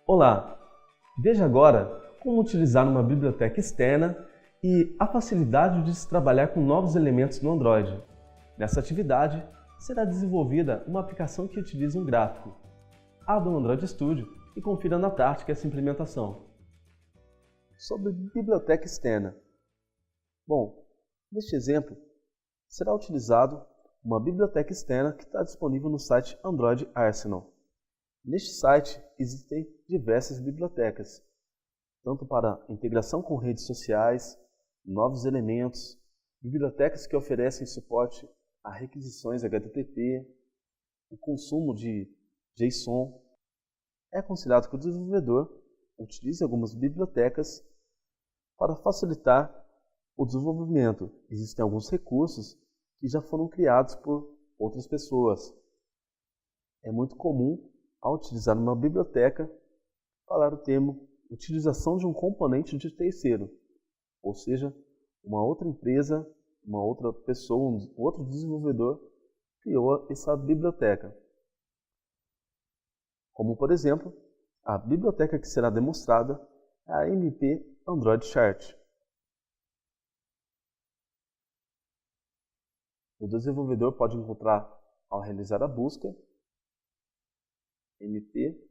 Olá! Veja agora como utilizar uma biblioteca externa e a facilidade de se trabalhar com novos elementos no Android. Nessa atividade, será desenvolvida uma aplicação que utiliza um gráfico. Abra o Android Studio e confira na prática essa implementação. Sobre biblioteca externa. Bom, neste exemplo, será utilizado uma biblioteca externa que está disponível no site Android Arsenal. Neste site existem diversas bibliotecas, tanto para integração com redes sociais, novos elementos, bibliotecas que oferecem suporte a requisições HTTP, o consumo de JSON. É aconselhado que o desenvolvedor utilize algumas bibliotecas para facilitar o desenvolvimento. Existem alguns recursos que já foram criados por outras pessoas. É muito comum, ao utilizar uma biblioteca, falar o termo utilização de um componente de terceiro, ou seja, uma outra empresa, uma outra pessoa, um outro desenvolvedor criou essa biblioteca. Como, por exemplo, a biblioteca que será demonstrada é a MP Android Chart. O desenvolvedor pode encontrar, ao realizar a busca, MP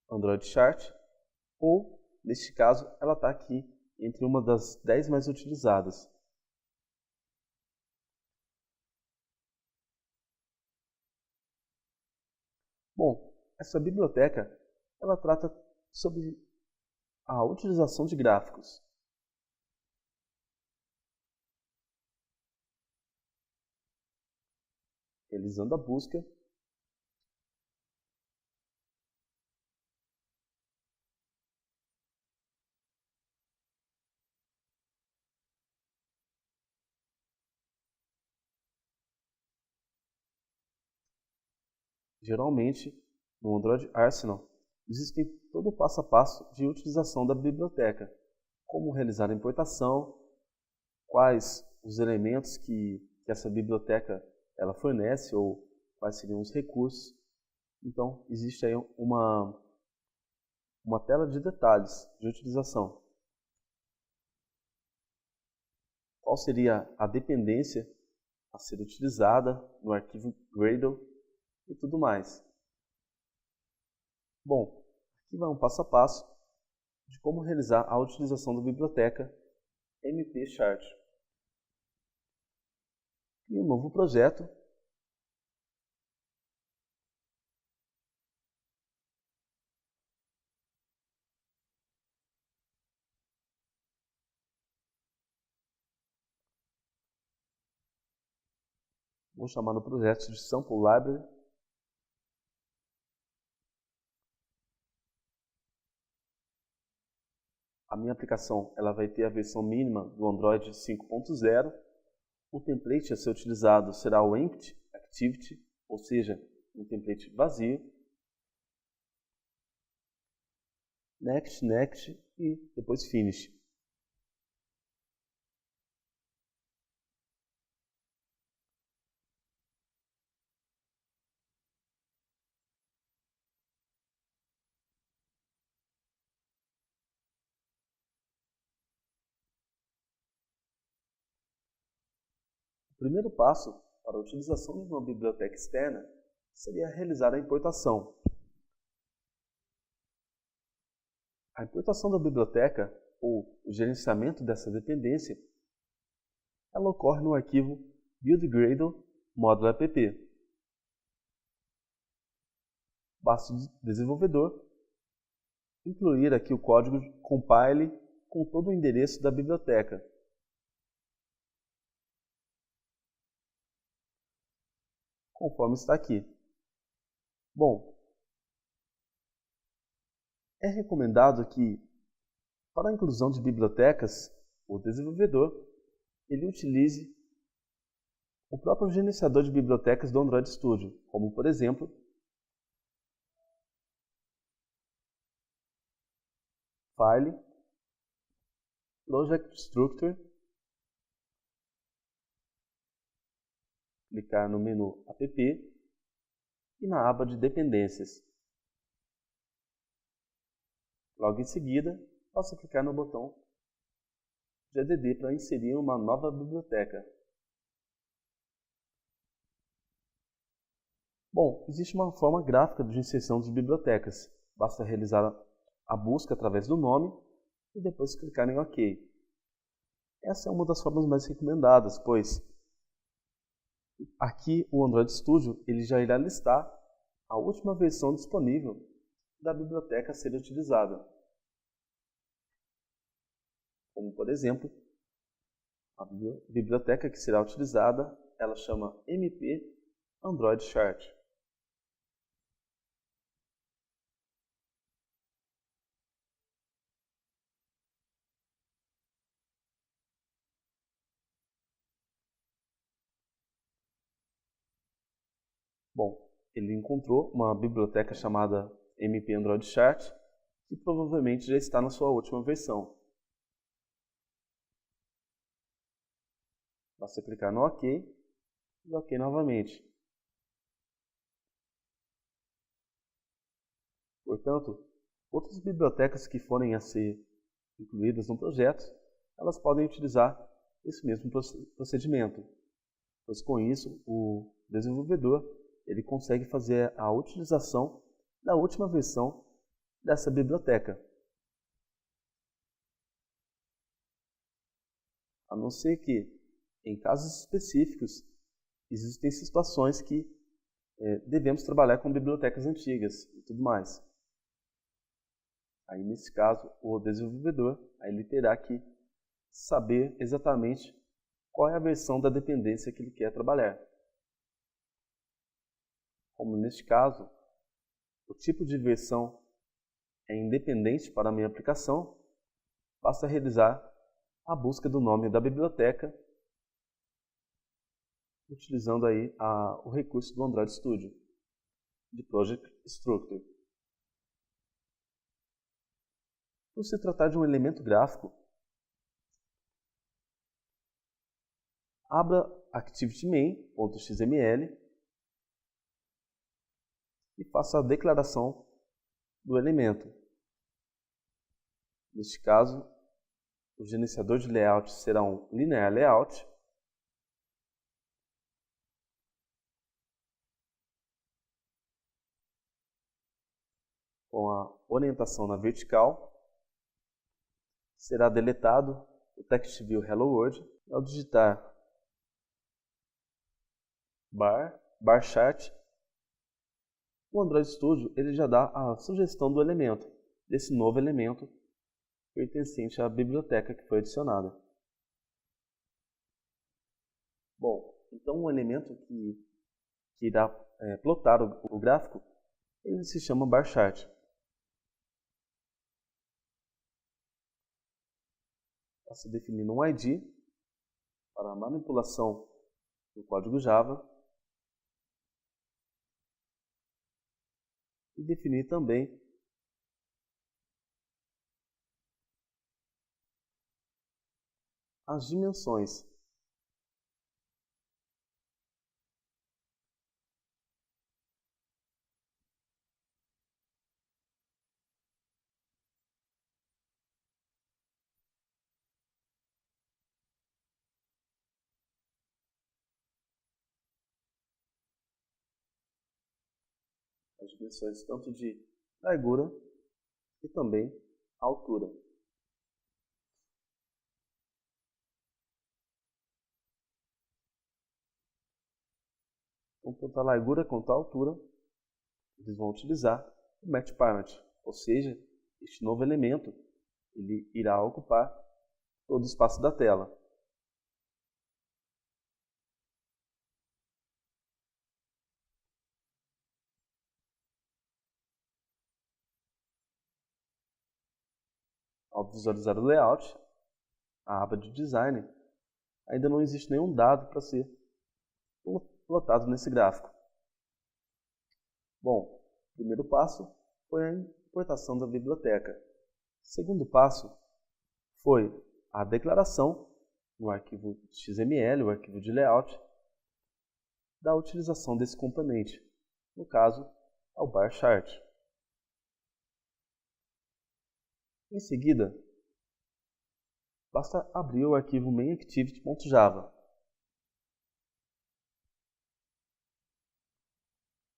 Android Chart, ou, neste caso, ela está aqui entre uma das 10 mais utilizadas. Bom, essa biblioteca ela trata sobre a utilização de gráficos. Realizando a busca, geralmente, no Android Arsenal, existe todo o passo a passo de utilização da biblioteca, como realizar a importação, quais os elementos que essa biblioteca ela fornece ou quais seriam os recursos. Então, existe aí uma tela de detalhes de utilização. Qual seria a dependência a ser utilizada no arquivo Gradle e tudo mais. Bom, aqui vai um passo a passo de como realizar a utilização da biblioteca MP Chart. Crie um novo projeto. Vou chamar no projeto de Sample Library. A minha aplicação ela vai ter a versão mínima do Android 5.0. O template a ser utilizado será o Empty Activity, ou seja, um template vazio. Next, Next e depois Finish. O primeiro passo para a utilização de uma biblioteca externa seria realizar a importação. A importação da biblioteca, ou o gerenciamento dessa dependência, ela ocorre no arquivo build-gradle módulo app. Basta o desenvolvedor incluir aqui o código compile com todo o endereço da biblioteca. Conforme está aqui. Bom, é recomendado que, para a inclusão de bibliotecas, o desenvolvedor ele utilize o próprio gerenciador de bibliotecas do Android Studio, como, por exemplo, File, Project Structure, clicar no menu app, e na aba de dependências. Logo em seguida, basta clicar no botão GDD para inserir uma nova biblioteca. Bom, existe uma forma gráfica de inserção de bibliotecas. Basta realizar a busca através do nome e depois clicar em OK. Essa é uma das formas mais recomendadas, pois aqui o Android Studio ele já irá listar a última versão disponível da biblioteca a ser utilizada. Como, por exemplo, a biblioteca que será utilizada, ela chama MP Android Chart. Bom, ele encontrou uma biblioteca chamada MP Android Chart, que provavelmente já está na sua última versão. Basta clicar no OK e OK novamente. Portanto, outras bibliotecas que forem a ser incluídas no projeto, elas podem utilizar esse mesmo procedimento, pois com isso o desenvolvedor ele consegue fazer a utilização da última versão dessa biblioteca. A não ser que, em casos específicos, existem situações que devemos trabalhar com bibliotecas antigas e tudo mais. Aí, nesse caso, o desenvolvedor ele terá que saber exatamente qual é a versão da dependência que ele quer trabalhar. Como neste caso, o tipo de versão é independente para a minha aplicação, basta realizar a busca do nome da biblioteca utilizando aí o recurso do Android Studio, de Project Structure. Por se tratar de um elemento gráfico, abra ActivityMain.xml e faça a declaração do elemento. Neste caso, o gerenciador de layout será um linear layout. Com a orientação na vertical, será deletado o text view Hello World. Ao digitar bar chart, o Android Studio ele já dá a sugestão do elemento, desse novo elemento pertencente à biblioteca que foi adicionada. Bom, então o elemento que irá plotar o gráfico, ele se chama bar chart. Basta definir um ID para a manipulação do código Java e definir também as dimensões. As dimensões tanto de largura e também altura. Então, tanto a largura quanto a altura, eles vão utilizar o match parent, ou seja, este novo elemento ele irá ocupar todo o espaço da tela. Ao visualizar o layout, a aba de design, ainda não existe nenhum dado para ser plotado nesse gráfico. Bom, o primeiro passo foi a importação da biblioteca. O segundo passo foi a declaração no arquivo XML, o arquivo de layout, da utilização desse componente. no caso, ao bar chart. Em seguida, basta abrir o arquivo mainActivity.java,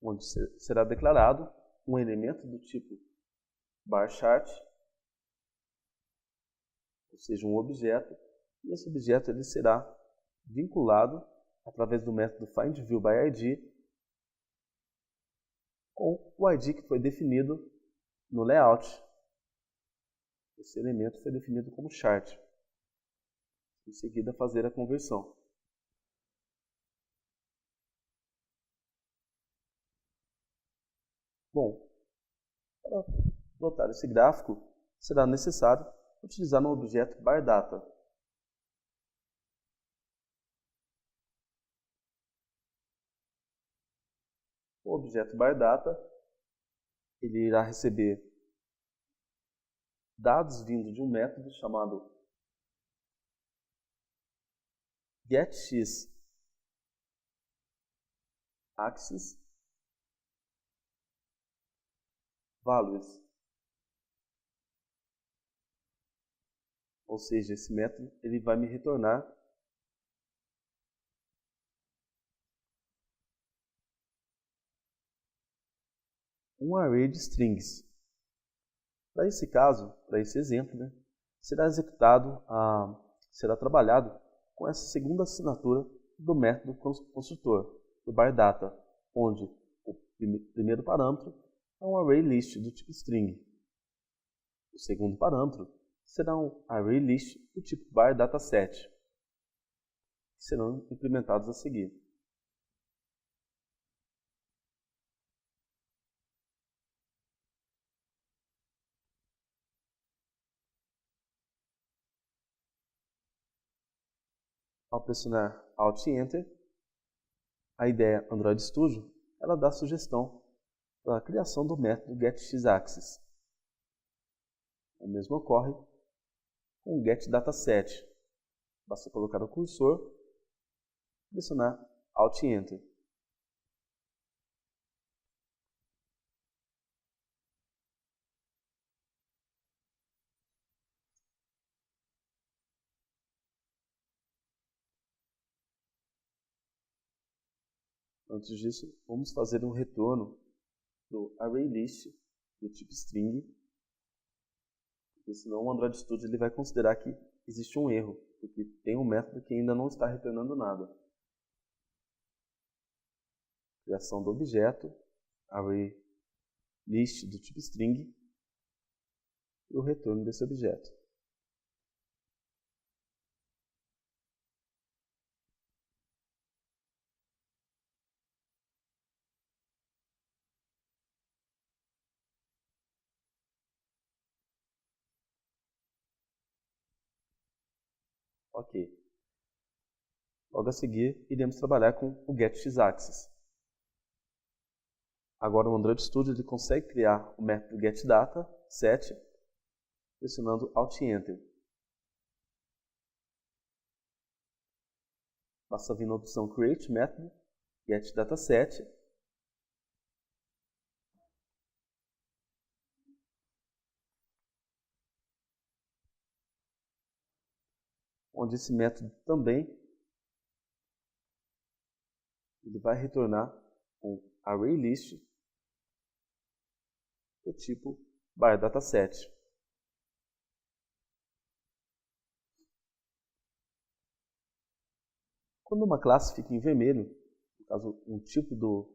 onde será declarado um elemento do tipo bar chart, ou seja, um objeto, e esse objeto ele será vinculado através do método findViewById com o ID que foi definido no layout. Esse elemento foi definido como chart. Em seguida, fazer a conversão. Bom, para lotar esse gráfico, será necessário utilizar um objeto barData. O objeto barData ele irá receber dados vindo de um método chamado getXAxis values. Ou seja, esse método ele vai me retornar um array de strings. Para esse caso, para esse exemplo, será será trabalhado com essa segunda assinatura do método construtor, do barData, onde o primeiro parâmetro é um ArrayList do tipo string. O segundo parâmetro será um ArrayList do tipo barDataSet, que serão implementados a seguir. Ao pressionar Alt e Enter, a ideia Android Studio ela dá sugestão para a criação do método getXAxis. O mesmo ocorre com o getDataSet. Basta colocar o cursor, pressionar Alt e Enter. Antes disso, vamos fazer um retorno do ArrayList do tipo string, porque senão o Android Studio ele vai considerar que existe um erro, porque tem um método que ainda não está retornando nada. Criação do objeto, ArrayList do tipo string e o retorno desse objeto. Ok. Logo a seguir, iremos trabalhar com o getXAxis. Agora o Android Studio ele consegue criar o método getDataSet pressionando Alt e Enter. Basta vir na opção Create Method, getDataSet, onde esse método também ele vai retornar um ArrayList do tipo barDataSet. Quando uma classe fica em vermelho, no caso um tipo do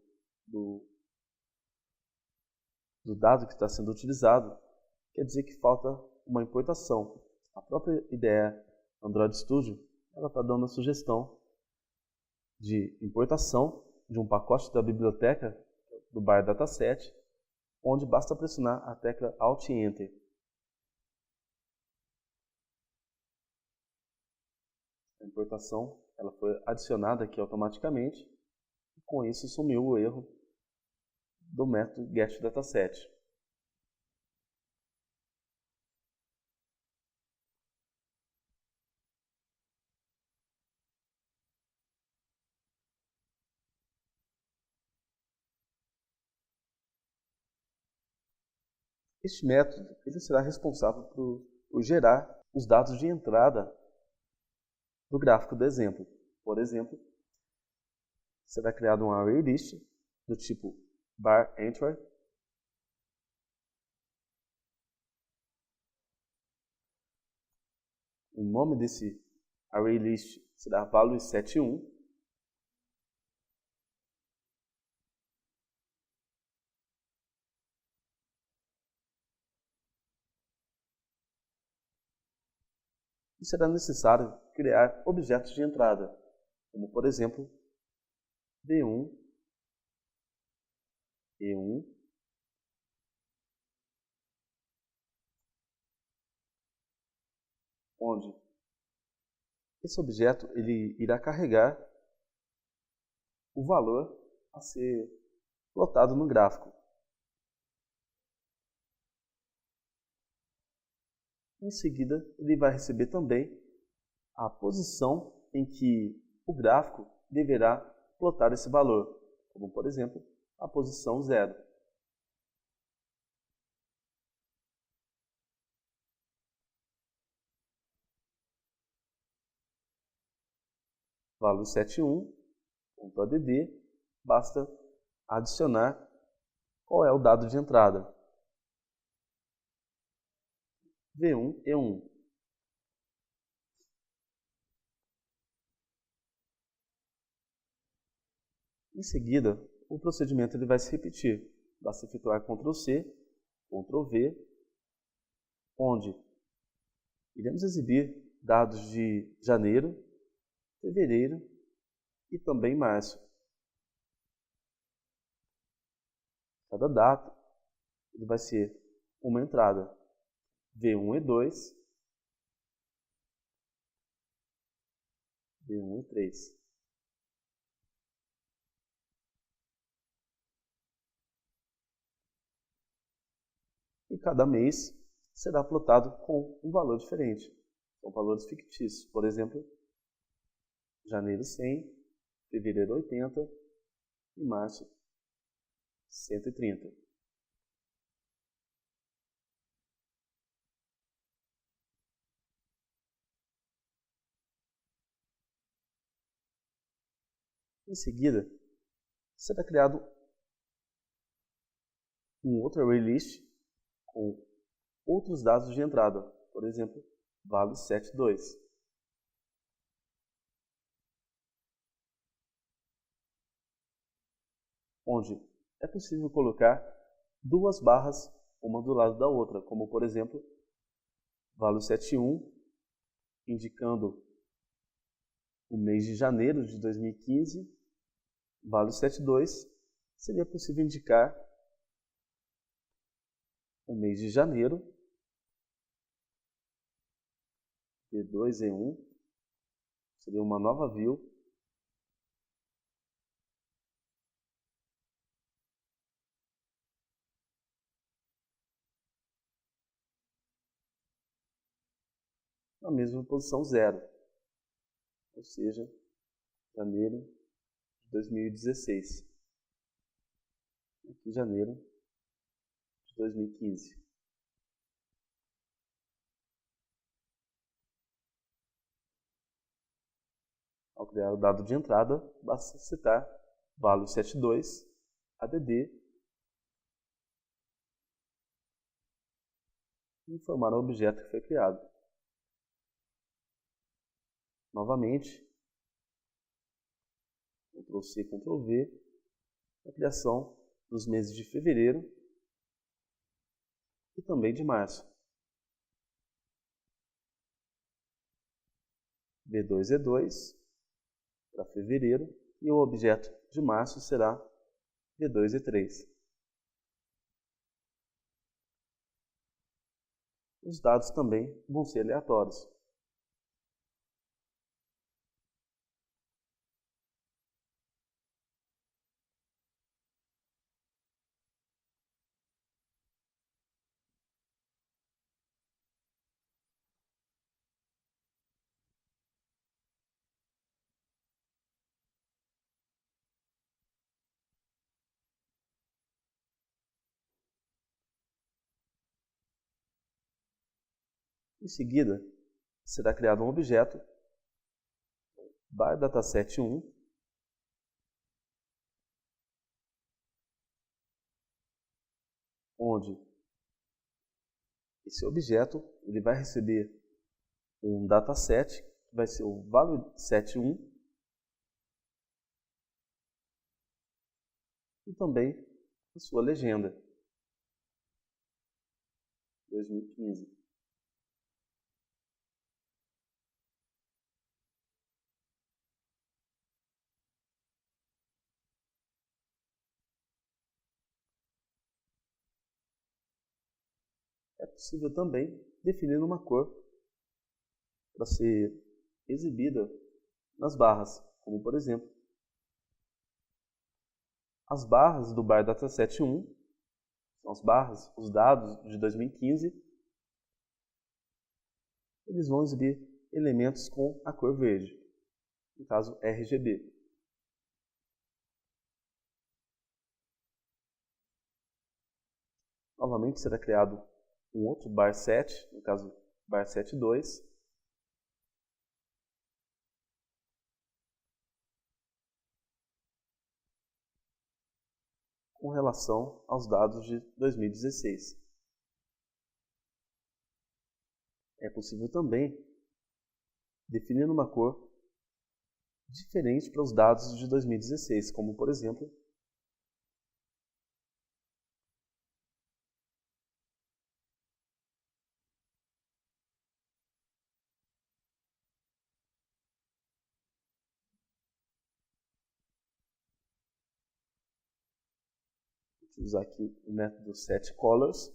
dado que está sendo utilizado, quer dizer que falta uma importação. A própria IDE Android Studio ela está dando a sugestão de importação de um pacote da biblioteca do barDataSet, onde basta pressionar a tecla Alt e Enter. A importação ela foi adicionada aqui automaticamente e com isso sumiu o erro do método getDataSet. Este método ele será responsável por gerar os dados de entrada do gráfico do exemplo. Por exemplo, será criado um ArrayList do tipo var_entry. O nome desse ArrayList será valueset1. E será necessário criar objetos de entrada, como por exemplo, B1, E1, onde esse objeto ele irá carregar o valor a ser plotado no gráfico. Em seguida, ele vai receber também a posição em que o gráfico deverá plotar esse valor, como por exemplo, a posição 0. valueset1.add, basta adicionar qual é o dado de entrada. V1, E1. Em seguida, o procedimento ele vai se repetir. Basta efetuar Ctrl+C, Ctrl+V, onde iremos exibir dados de janeiro, fevereiro e também março. Cada data ele vai ser uma entrada V1 e 2, V1 e 3. E cada mês será plotado com um valor diferente. São valores fictícios. Por exemplo, janeiro 100, fevereiro 80 e março 130. Em seguida, será criado um outro ArrayList com outros dados de entrada, por exemplo, valueset2. Onde é possível colocar duas barras uma do lado da outra, como por exemplo, valueset1, indicando o mês de janeiro de 2015, valueset2, seria possível indicar o mês de janeiro, V2, E1, seria uma nova view, na mesma posição 0, ou seja, janeiro de 2016. Aqui, janeiro de 2015. Ao criar o dado de entrada, basta citar valueset2, add, e informar o objeto que foi criado. Novamente, Ctrl+C, Ctrl+V, a criação dos meses de fevereiro e também de março. V2, E2 para fevereiro e o objeto de março será V2, E3. Os dados também vão ser aleatórios. Em seguida, será criado um objeto, bar_dataset1, onde esse objeto ele vai receber um dataset, que vai ser o value_set1, e também a sua legenda, 2015. É possível também definir uma cor para ser exibida nas barras, como por exemplo, as barras do bar_dataset1, são as barras, os dados de 2015, eles vão exibir elementos com a cor verde, no caso RGB. Novamente será criado um outro bar_set, no caso bar_set2, com relação aos dados de 2016. É possível também definir uma cor diferente para os dados de 2016, como por exemplo, utilizar aqui o método setColors,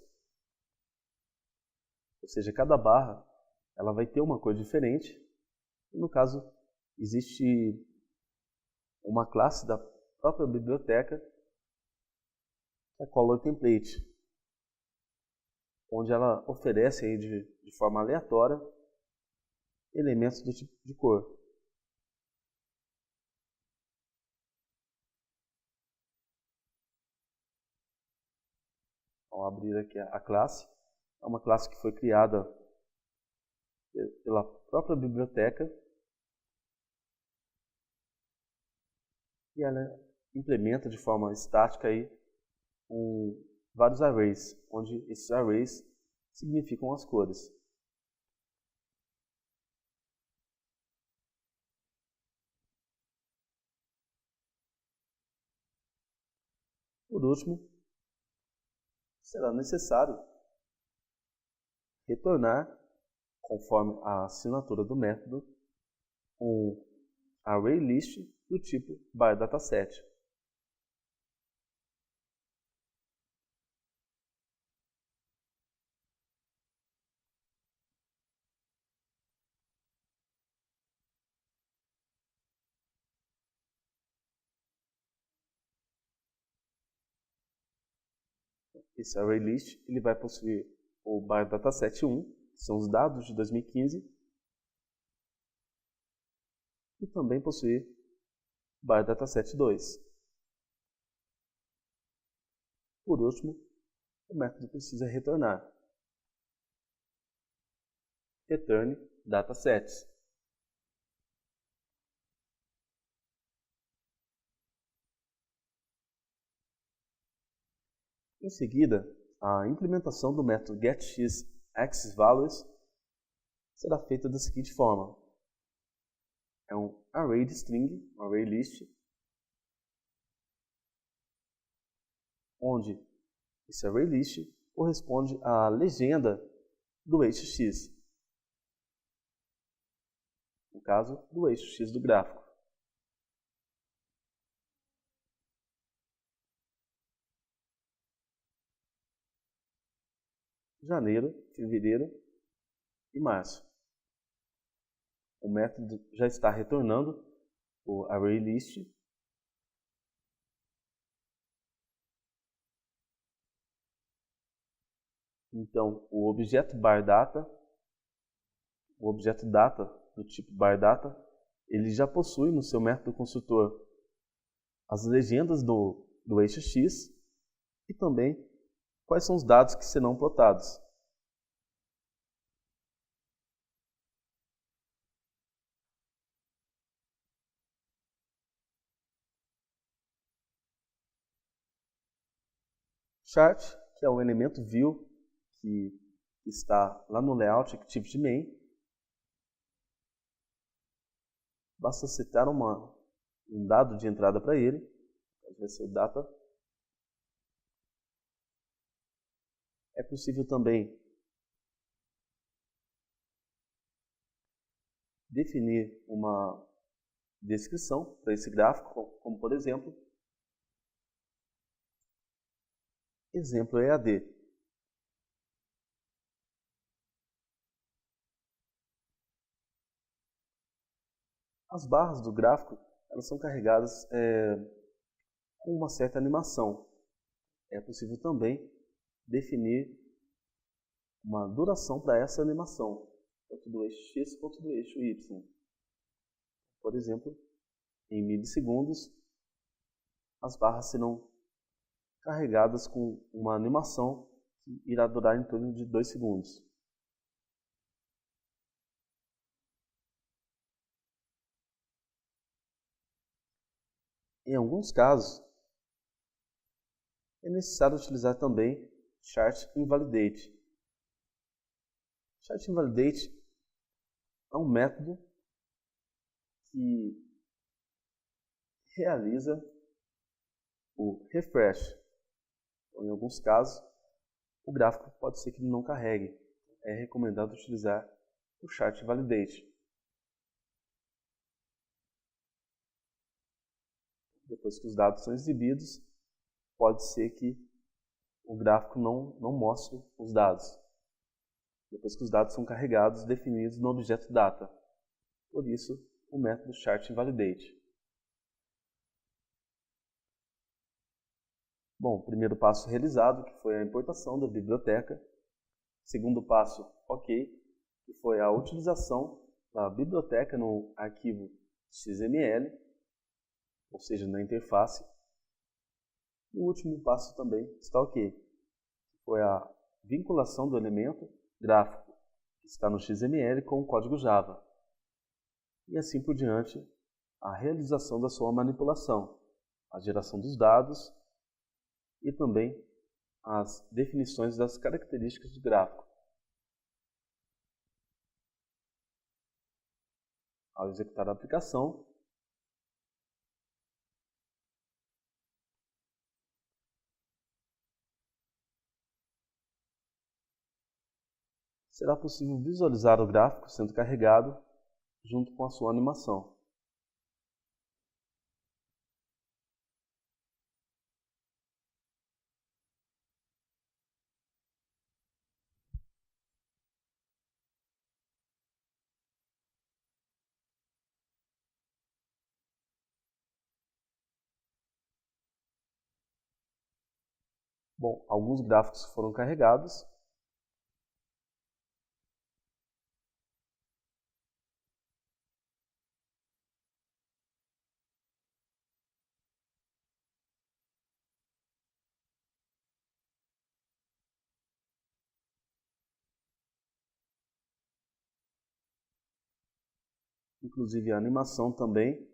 ou seja, cada barra ela vai ter uma cor diferente. E no caso, existe uma classe da própria biblioteca, que é a Color Template, onde ela oferece aí de forma aleatória elementos do tipo de cor. Ao abrir aqui a classe, é uma classe que foi criada pela própria biblioteca e ela implementa de forma estática aí vários arrays, onde esses arrays significam as cores. Por último, será necessário retornar, conforme a assinatura do método, um ArrayList do tipo bar_dataset. Esse ArrayList ele vai possuir o bar_dataset1, que são os dados de 2015, e também possuir bar_dataset2. Por último, o método precisa retornar return datasets. Em seguida, a implementação do método getXAccessValues será feita da seguinte forma. É um array de string, um ArrayList, onde esse ArrayList corresponde à legenda do eixo X, no caso do eixo X do gráfico. Janeiro, fevereiro e março. O método já está retornando o ArrayList. Então, o objeto bar_data, o objeto data do tipo bar_data, ele já possui no seu método construtor as legendas do eixo X e também quais são os dados que serão plotados. Chart, que é o elemento view que está lá no layout Activity Main. Basta citar um dado de entrada para ele, vai ser o data. É possível também definir uma descrição para esse gráfico, como por exemplo, exemplo EAD. As barras do gráfico, elas são carregadas com uma certa animação. É possível também definir uma duração para essa animação, tanto do eixo X quanto do eixo Y. Por exemplo, em milissegundos, as barras serão carregadas com uma animação que irá durar em torno de 2 segundos. Em alguns casos, é necessário utilizar também Chart Invalidate. Chart Invalidate é um método que realiza o refresh. Então, em alguns casos, o gráfico pode ser que ele não carregue. É recomendado utilizar o Chart Validate. Depois que os dados são exibidos, pode ser que o gráfico não mostre os dados. Depois que os dados são carregados, definidos no objeto data. Por isso, o método Chart Invalidate. Bom, primeiro passo realizado, que foi a importação da biblioteca. Segundo passo, ok, que foi a utilização da biblioteca no arquivo XML, ou seja, na interface. E o último passo também está ok, que foi a vinculação do elemento gráfico que está no XML com o código Java. E assim por diante, a realização da sua manipulação, a geração dos dados e também as definições das características do gráfico. Ao executar a aplicação, será possível visualizar o gráfico sendo carregado junto com a sua animação. Bom, alguns gráficos foram carregados. Inclusive a animação também.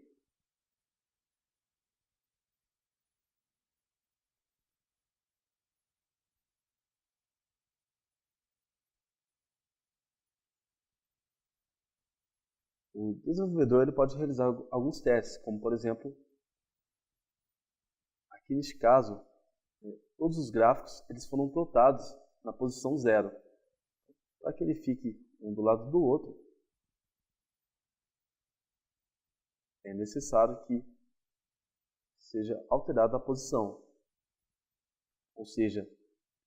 O desenvolvedor ele pode realizar alguns testes, como por exemplo, aqui neste caso, todos os gráficos eles foram plotados na posição 0. Para que ele fique um do lado do outro, é necessário que seja alterada a posição. Ou seja,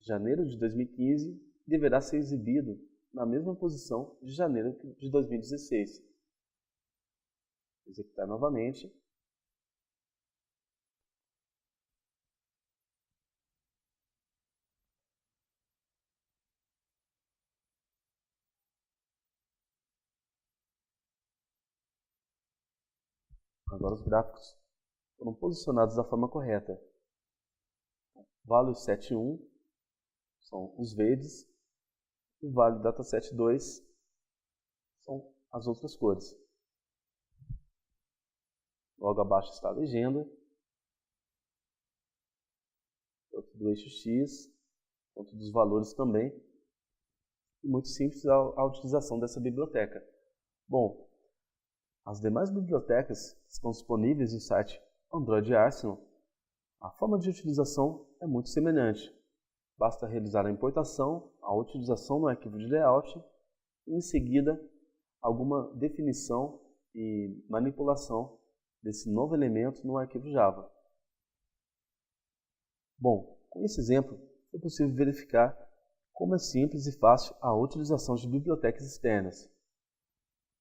janeiro de 2015 deverá ser exibido na mesma posição de janeiro de 2016. Executar novamente. Agora os gráficos foram posicionados da forma correta. Vale 7.1 são os verdes, e o vale dataset 2 são as outras cores. Logo abaixo está a legenda. do eixo X, quanto dos valores também. E muito simples a utilização dessa biblioteca. Bom, as demais bibliotecas que estão disponíveis no site Android Arsenal, a forma de utilização é muito semelhante. Basta realizar a importação, a utilização no arquivo de layout e, em seguida, alguma definição e manipulação desse novo elemento no arquivo Java. Bom, com esse exemplo, é possível verificar como é simples e fácil a utilização de bibliotecas externas.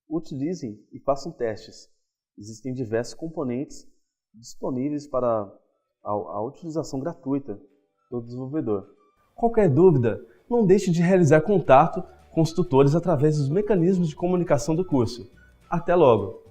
Utilizem e façam testes. Existem diversos componentes disponíveis para a utilização gratuita do desenvolvedor. Qualquer dúvida, não deixe de realizar contato com os tutores através dos mecanismos de comunicação do curso. Até logo!